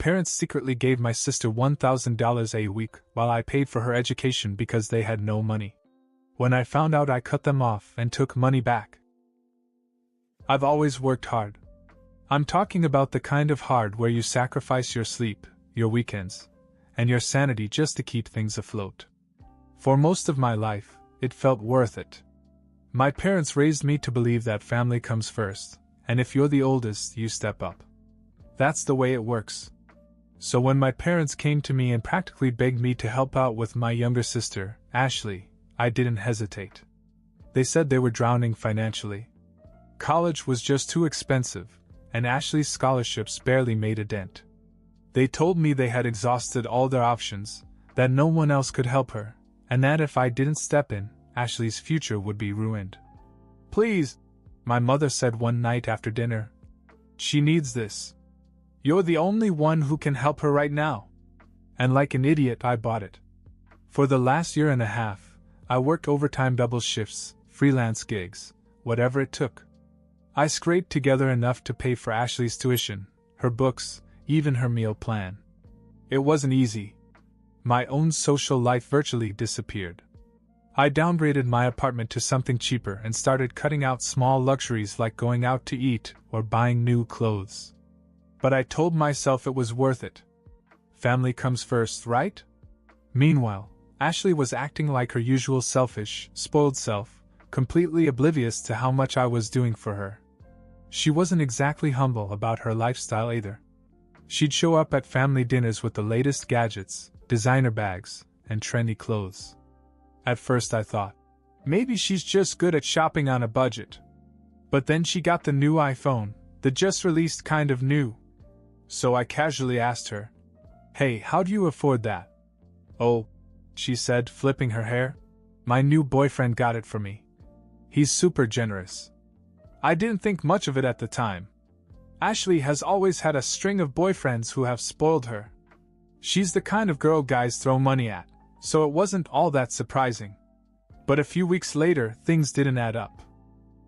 parents secretly gave my sister $1,000 a week while I paid for her education because they had no money. When I found out, I cut them off and took money back. I've always worked hard. I'm talking about the kind of hard where you sacrifice your sleep, your weekends, and your sanity just to keep things afloat. For most of my life, it felt worth it. My parents raised me to believe that family comes first, and if you're the oldest, you step up. That's the way it works. So when my parents came to me and practically begged me to help out with my younger sister, Ashley, I didn't hesitate. They said they were drowning financially. College was just too expensive, and Ashley's scholarships barely made a dent. They told me they had exhausted all their options, that no one else could help her, and that if I didn't step in, Ashley's future would be ruined. "Please," my mother said one night after dinner. "She needs this. You're the only one who can help her right now." And like an idiot, I bought it. For the last year and a half, I worked overtime, double shifts, freelance gigs, whatever it took. I scraped together enough to pay for Ashley's tuition, her books, even her meal plan. It wasn't easy. My own social life virtually disappeared. I downgraded my apartment to something cheaper and started cutting out small luxuries like going out to eat or buying new clothes. But I told myself it was worth it. Family comes first, right? Meanwhile, Ashley was acting like her usual selfish, spoiled self, completely oblivious to how much I was doing for her. She wasn't exactly humble about her lifestyle either. She'd show up at family dinners with the latest gadgets, designer bags, and trendy clothes. At first I thought, maybe she's just good at shopping on a budget. But then she got the new iPhone, the just-released kind of new. So I casually asked her, "Hey, how do you afford that?" "Oh," she said, flipping her hair, "my new boyfriend got it for me. He's super generous." I didn't think much of it at the time. Ashley has always had a string of boyfriends who have spoiled her. She's the kind of girl guys throw money at, so it wasn't all that surprising. But a few weeks later, things didn't add up.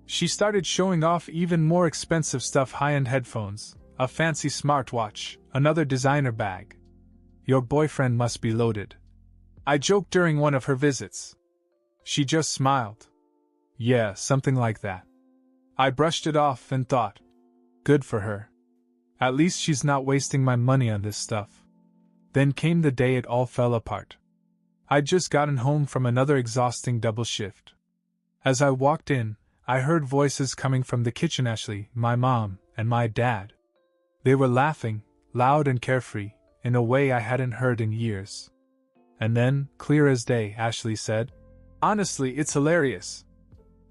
She started showing off even more expensive stuff, high-end headphones, a fancy smartwatch, another designer bag. "Your boyfriend must be loaded," I joked during one of her visits. She just smiled. "Yeah, something like that." I brushed it off and thought, good for her. At least she's not wasting my money on this stuff. Then came the day it all fell apart. I'd just gotten home from another exhausting double shift. As I walked in, I heard voices coming from the kitchen. Ashley, my mom, and my dad. They were laughing, loud and carefree, in a way I hadn't heard in years. And then, clear as day, Ashley said, "Honestly, it's hilarious.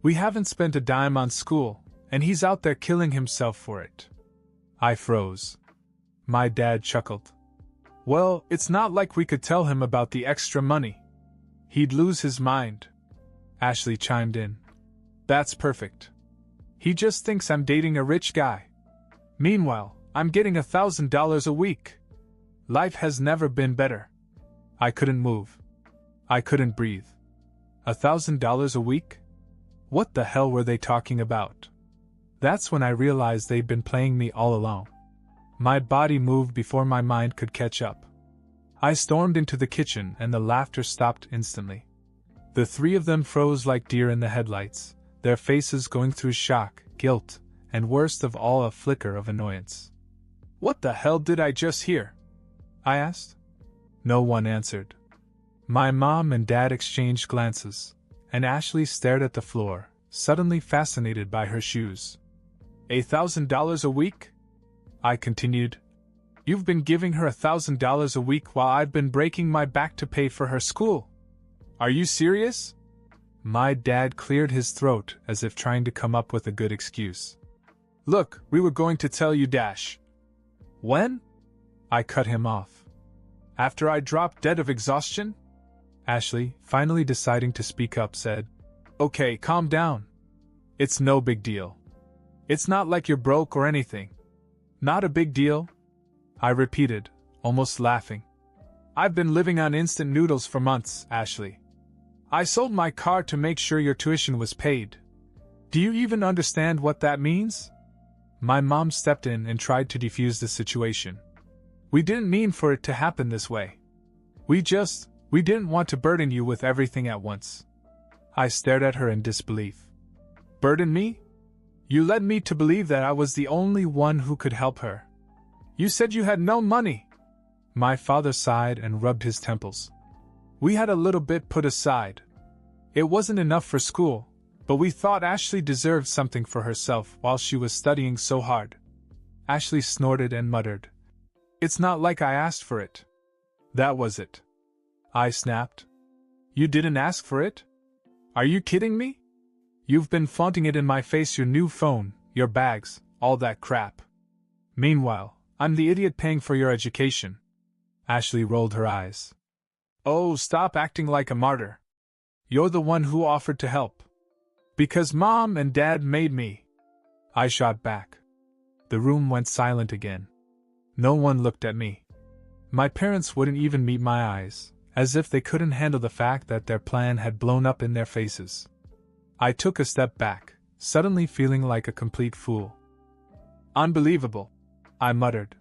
We haven't spent a dime on school, and he's out there killing himself for it." I froze. My dad chuckled. "Well, it's not like we could tell him about the extra money. He'd lose his mind." Ashley chimed in. "That's perfect. He just thinks I'm dating a rich guy. Meanwhile, I'm getting $1,000 a week. Life has never been better." I couldn't move. I couldn't breathe. $1,000 a week? What the hell were they talking about? That's when I realized they'd been playing me all along. My body moved before my mind could catch up. I stormed into the kitchen and the laughter stopped instantly. The three of them froze like deer in the headlights, their faces going through shock, guilt, and worst of all, a flicker of annoyance. "What the hell did I just hear?" I asked. No one answered. My mom and dad exchanged glances, and Ashley stared at the floor, suddenly fascinated by her shoes. $1,000 a week? I continued. "You've been giving her $1,000 a week while I've been breaking my back to pay for her school. Are you serious?" My dad cleared his throat as if trying to come up with a good excuse. "Look, we were going to tell you, Dash." "When?" I cut him off. "After I dropped dead of exhaustion?" Ashley, finally deciding to speak up, said, "Okay, calm down. It's no big deal. It's not like you're broke or anything." "Not a big deal?" I repeated, almost laughing. "I've been living on instant noodles for months, Ashley. I sold my car to make sure your tuition was paid. Do you even understand what that means?" My mom stepped in and tried to defuse the situation. We didn't mean for it to happen this way. We didn't want to burden you with everything at once. I stared at her in disbelief. Burden me? You led me to believe that I was the only one who could help her. You said you had no money. My father sighed and rubbed his temples. We had a little bit put aside. It wasn't enough for school, but we thought Ashley deserved something for herself while she was studying so hard. Ashley snorted and muttered. It's not like I asked for it. That was it. I snapped. You didn't ask for it? Are you kidding me? You've been flaunting it in my face, your new phone, your bags, all that crap. Meanwhile, I'm the idiot paying for your education. Ashley rolled her eyes. Oh, stop acting like a martyr. You're the one who offered to help. Because Mom and Dad made me. I shot back. The room went silent again. No one looked at me. My parents wouldn't even meet my eyes, as if they couldn't handle the fact that their plan had blown up in their faces. I took a step back, suddenly feeling like a complete fool. Unbelievable, I muttered.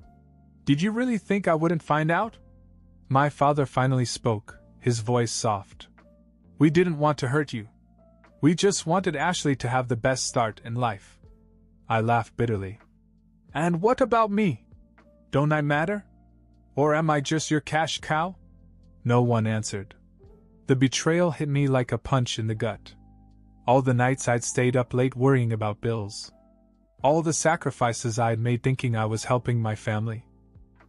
Did you really think I wouldn't find out? My father finally spoke, his voice soft. We didn't want to hurt you. We just wanted Ashley to have the best start in life. I laughed bitterly. And what about me? Don't I matter? Or am I just your cash cow? No one answered. The betrayal hit me like a punch in the gut. All the nights I'd stayed up late worrying about bills. All the sacrifices I'd made thinking I was helping my family.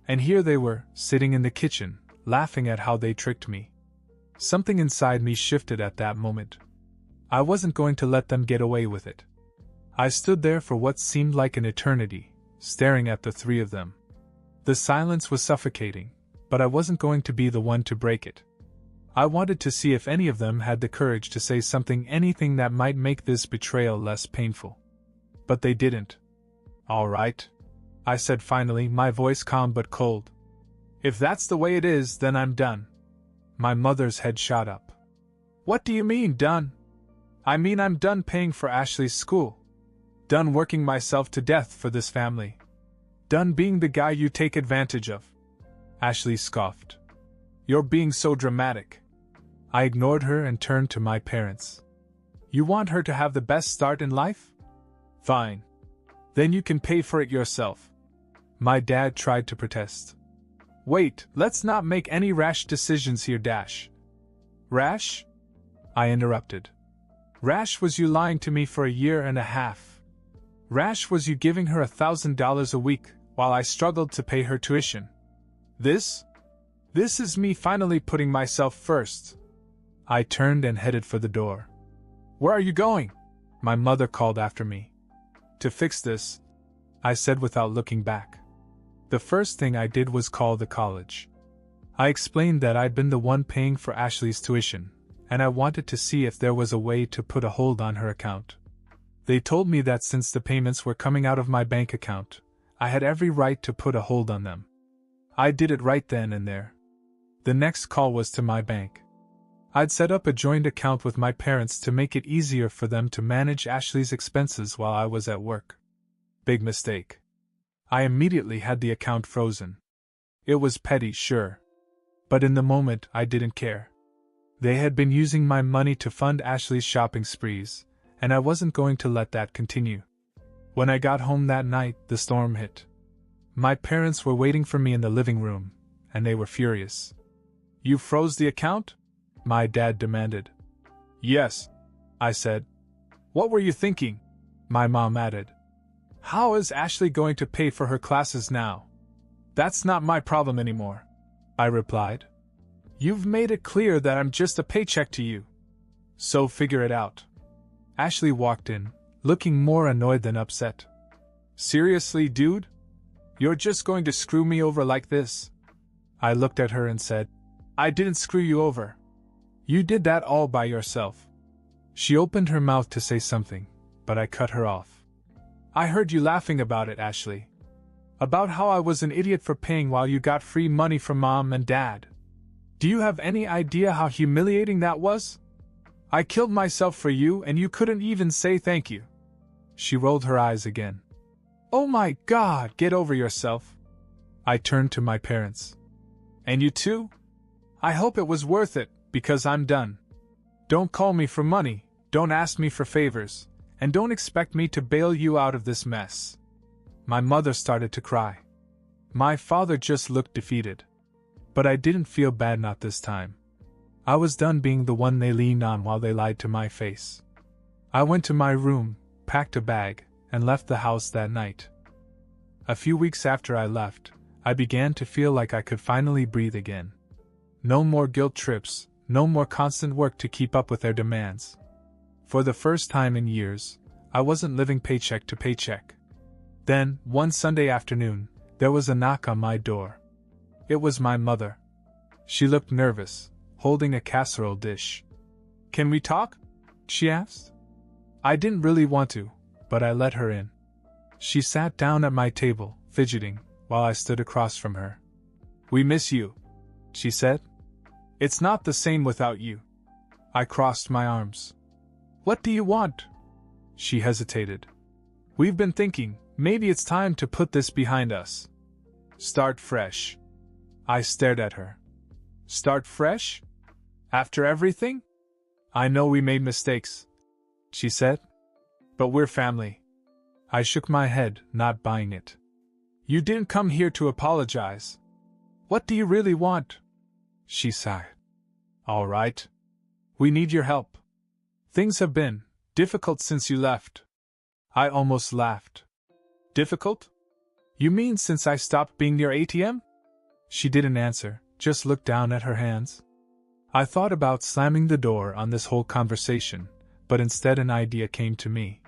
And here they were, sitting in the kitchen, laughing at how they tricked me. Something inside me shifted at that moment. I wasn't going to let them get away with it. I stood there for what seemed like an eternity, staring at the three of them. The silence was suffocating, but I wasn't going to be the one to break it. I wanted to see if any of them had the courage to say something, anything that might make this betrayal less painful. But they didn't. All right, I said finally, my voice calm but cold. If that's the way it is, then I'm done. My mother's head shot up. What do you mean, done? I mean I'm done paying for Ashley's school. Done working myself to death for this family. Done being the guy you take advantage of. Ashley scoffed. You're being so dramatic. I ignored her and turned to my parents. You want her to have the best start in life? Fine. Then you can pay for it yourself. My dad tried to protest. Wait, let's not make any rash decisions here, Dash. Rash? I interrupted. Rash was you lying to me for a year and a half. Rash was you giving her $1,000 a week while I struggled to pay her tuition. This is me finally putting myself first. I turned and headed for the door. Where are you going? My mother called after me. To fix this, I said without looking back. The first thing I did was call the college. I explained that I'd been the one paying for Ashley's tuition, and I wanted to see if there was a way to put a hold on her account. They told me that since the payments were coming out of my bank account, I had every right to put a hold on them. I did it right then and there. The next call was to my bank. I'd set up a joint account with my parents to make it easier for them to manage Ashley's expenses while I was at work. Big mistake. I immediately had the account frozen. It was petty, sure. But in the moment, I didn't care. They had been using my money to fund Ashley's shopping sprees, and I wasn't going to let that continue. When I got home that night, the storm hit. My parents were waiting for me in the living room, and they were furious. You froze the account? My dad demanded. Yes, I said. What were you thinking? My mom added. How is Ashley going to pay for her classes now? That's not my problem anymore, I replied. You've made it clear that I'm just a paycheck to you. So figure it out. Ashley walked in, looking more annoyed than upset. Seriously, dude? You're just going to screw me over like this? I looked at her and said, I didn't screw you over. You did that all by yourself. She opened her mouth to say something, but I cut her off. I heard you laughing about it, Ashley. About how I was an idiot for paying while you got free money from Mom and Dad. Do you have any idea how humiliating that was? I killed myself for you and you couldn't even say thank you. She rolled her eyes again. Oh my God, get over yourself. I turned to my parents. And you too? I hope it was worth it, because I'm done. Don't call me for money, don't ask me for favors, and don't expect me to bail you out of this mess. My mother started to cry. My father just looked defeated. But I didn't feel bad, not this time. I was done being the one they leaned on while they lied to my face. I went to my room, packed a bag, and left the house that night. A few weeks after I left, I began to feel like I could finally breathe again. No more guilt trips, no more constant work to keep up with their demands. For the first time in years, I wasn't living paycheck to paycheck. Then, one Sunday afternoon, there was a knock on my door. It was my mother. She looked nervous, holding a casserole dish. "Can we talk?" she asked. I didn't really want to, but I let her in. She sat down at my table, fidgeting, while I stood across from her. "We miss you," she said. "It's not the same without you." I crossed my arms. "What do you want?" She hesitated. "We've been thinking, maybe it's time to put this behind us. Start fresh." I stared at her. "Start fresh? After everything?" "I know we made mistakes," she said. "But we're family." I shook my head, not buying it. "You didn't come here to apologize. What do you really want?" She sighed. "All right. We need your help. Things have been difficult since you left." I almost laughed. "Difficult? You mean since I stopped being your ATM?" She didn't answer, just looked down at her hands. I thought about slamming the door on this whole conversation, but instead an idea came to me.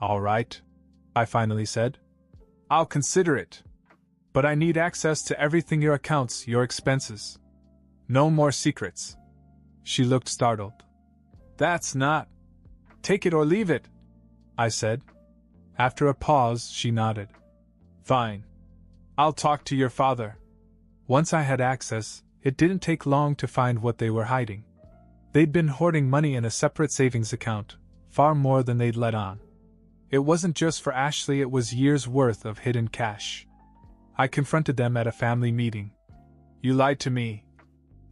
"All right," I finally said. "I'll consider it. But I need access to everything, your accounts, your expenses. No more secrets." She looked startled. "That's not. Take it or leave it," I said. After a pause, she nodded. "Fine. I'll talk to your father." Once I had access, it didn't take long to find what they were hiding. They'd been hoarding money in a separate savings account, far more than they'd let on. It wasn't just for Ashley, it was years' worth of hidden cash. I confronted them at a family meeting. "You lied to me,"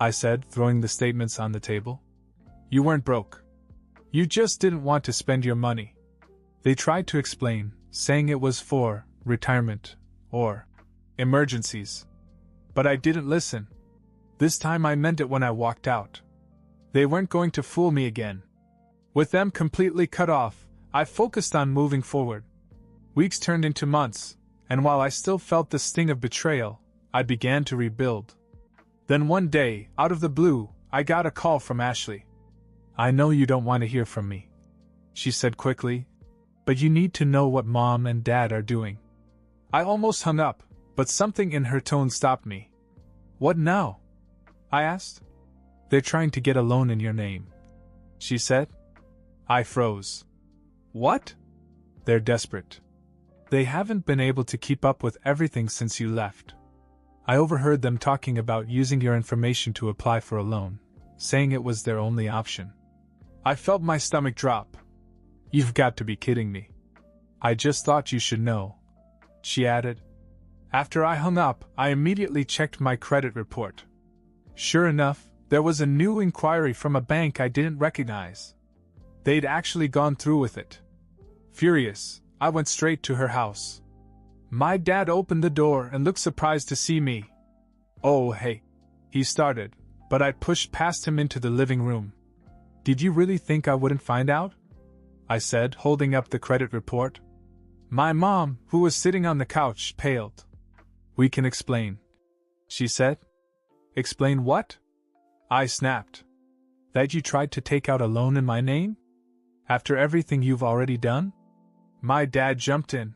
I said, throwing the statements on the table. "You weren't broke. You just didn't want to spend your money." They tried to explain, saying it was for retirement or emergencies. But I didn't listen. This time I meant it when I walked out. They weren't going to fool me again. With them completely cut off, I focused on moving forward. Weeks turned into months, and while I still felt the sting of betrayal, I began to rebuild. Then one day, out of the blue, I got a call from Ashley. "I know you don't want to hear from me," she said quickly, "but you need to know what Mom and Dad are doing." I almost hung up, but something in her tone stopped me. "What now?" I asked. "They're trying to get a loan in your name," she said. I froze. "What?" "They're desperate. They haven't been able to keep up with everything since you left. I overheard them talking about using your information to apply for a loan, saying it was their only option." I felt my stomach drop. "You've got to be kidding me." "I just thought you should know," she added. After I hung up, I immediately checked my credit report. Sure enough, there was a new inquiry from a bank I didn't recognize. They'd actually gone through with it. Furious, I went straight to her house. My dad opened the door and looked surprised to see me. "Oh, hey," he started, but I pushed past him into the living room. "Did you really think I wouldn't find out?" I said, holding up the credit report. My mom, who was sitting on the couch, paled. "We can explain," she said. "Explain what?" I snapped. "That you tried to take out a loan in my name? After everything you've already done?" My dad jumped in.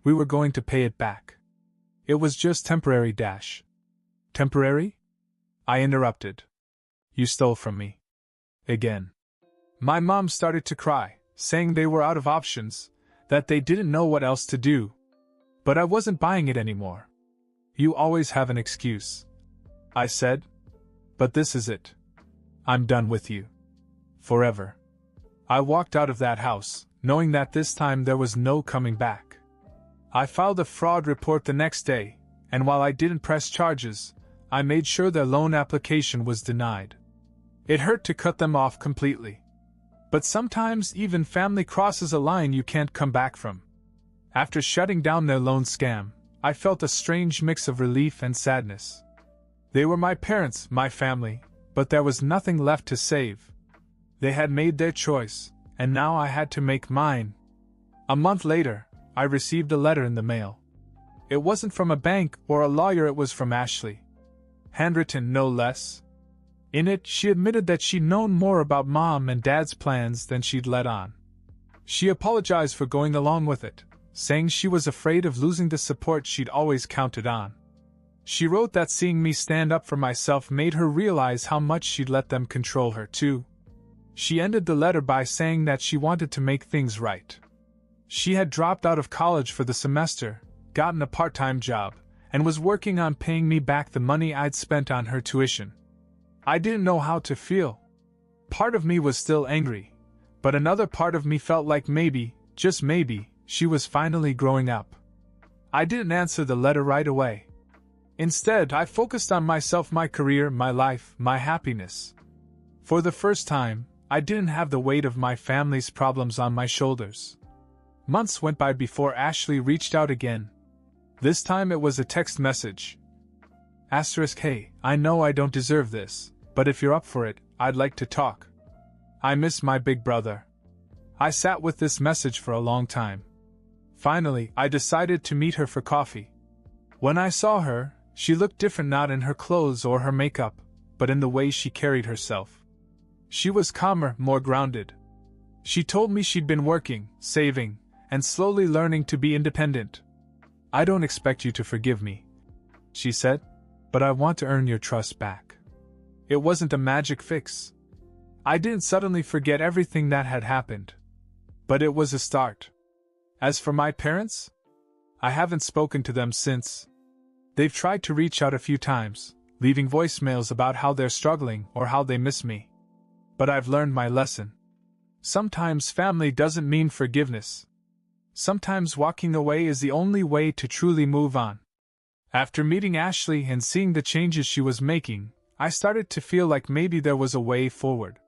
"We were going to pay it back. It was just temporary, Dash." "Temporary?" I interrupted. "You stole from me. Again." My mom started to cry, saying they were out of options, that they didn't know what else to do. But I wasn't buying it anymore. "You always have an excuse," I said. "But this is it. I'm done with you. Forever." I walked out of that house, knowing that this time there was no coming back. I filed a fraud report the next day, and while I didn't press charges, I made sure their loan application was denied. It hurt to cut them off completely. But sometimes even family crosses a line you can't come back from. After shutting down their loan scam, I felt a strange mix of relief and sadness. They were my parents, my family, but there was nothing left to save. They had made their choice, and now I had to make mine. A month later, I received a letter in the mail. It wasn't from a bank or a lawyer, it was from Ashley. Handwritten, no less. In it, she admitted that she'd known more about Mom and Dad's plans than she'd let on. She apologized for going along with it, saying she was afraid of losing the support she'd always counted on. She wrote that seeing me stand up for myself made her realize how much she'd let them control her, too. She ended the letter by saying that she wanted to make things right. She had dropped out of college for the semester, gotten a part-time job, and was working on paying me back the money I'd spent on her tuition. I didn't know how to feel. Part of me was still angry, but another part of me felt like maybe, just maybe, she was finally growing up. I didn't answer the letter right away. Instead, I focused on myself, my career, my life, my happiness. For the first time, I didn't have the weight of my family's problems on my shoulders. Months went by before Ashley reached out again. This time it was a text message. *Hey, I know I don't deserve this, but if you're up for it, I'd like to talk. I miss my big brother. I sat with this message for a long time. Finally, I decided to meet her for coffee. When I saw her, she looked different, not in her clothes or her makeup, but in the way she carried herself. She was calmer, more grounded. She told me she'd been working, saving, and slowly learning to be independent. "I don't expect you to forgive me," she said, "but I want to earn your trust back." It wasn't a magic fix. I didn't suddenly forget everything that had happened. But it was a start. As for my parents, I haven't spoken to them since. They've tried to reach out a few times, leaving voicemails about how they're struggling or how they miss me. But I've learned my lesson. Sometimes family doesn't mean forgiveness. Sometimes walking away is the only way to truly move on. After meeting Ashley and seeing the changes she was making, I started to feel like maybe there was a way forward.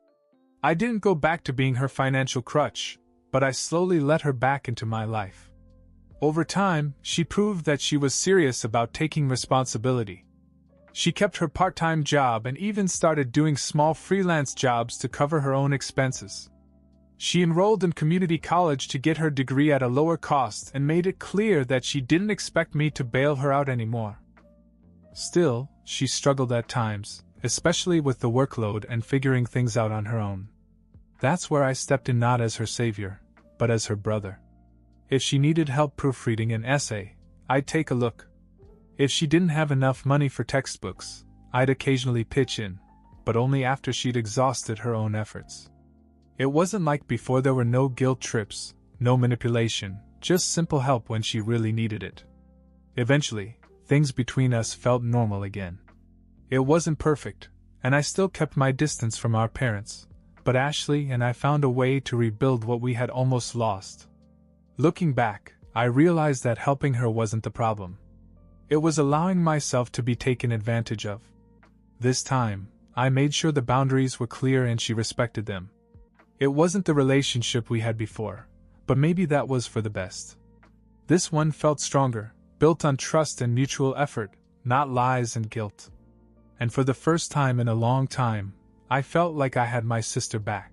I didn't go back to being her financial crutch, but I slowly let her back into my life. Over time, she proved that she was serious about taking responsibility. She kept her part-time job and even started doing small freelance jobs to cover her own expenses. She enrolled in community college to get her degree at a lower cost and made it clear that she didn't expect me to bail her out anymore. Still, she struggled at times, especially with the workload and figuring things out on her own. That's where I stepped in, not as her savior, but as her brother. If she needed help proofreading an essay, I'd take a look. If she didn't have enough money for textbooks, I'd occasionally pitch in, but only after she'd exhausted her own efforts. It wasn't like before. There were no guilt trips, no manipulation, just simple help when she really needed it. Eventually, things between us felt normal again. It wasn't perfect, and I still kept my distance from our parents, but Ashley and I found a way to rebuild what we had almost lost. Looking back, I realized that helping her wasn't the problem. It was allowing myself to be taken advantage of. This time, I made sure the boundaries were clear and she respected them. It wasn't the relationship we had before, but maybe that was for the best. This one felt stronger, built on trust and mutual effort, not lies and guilt. And for the first time in a long time, I felt like I had my sister back.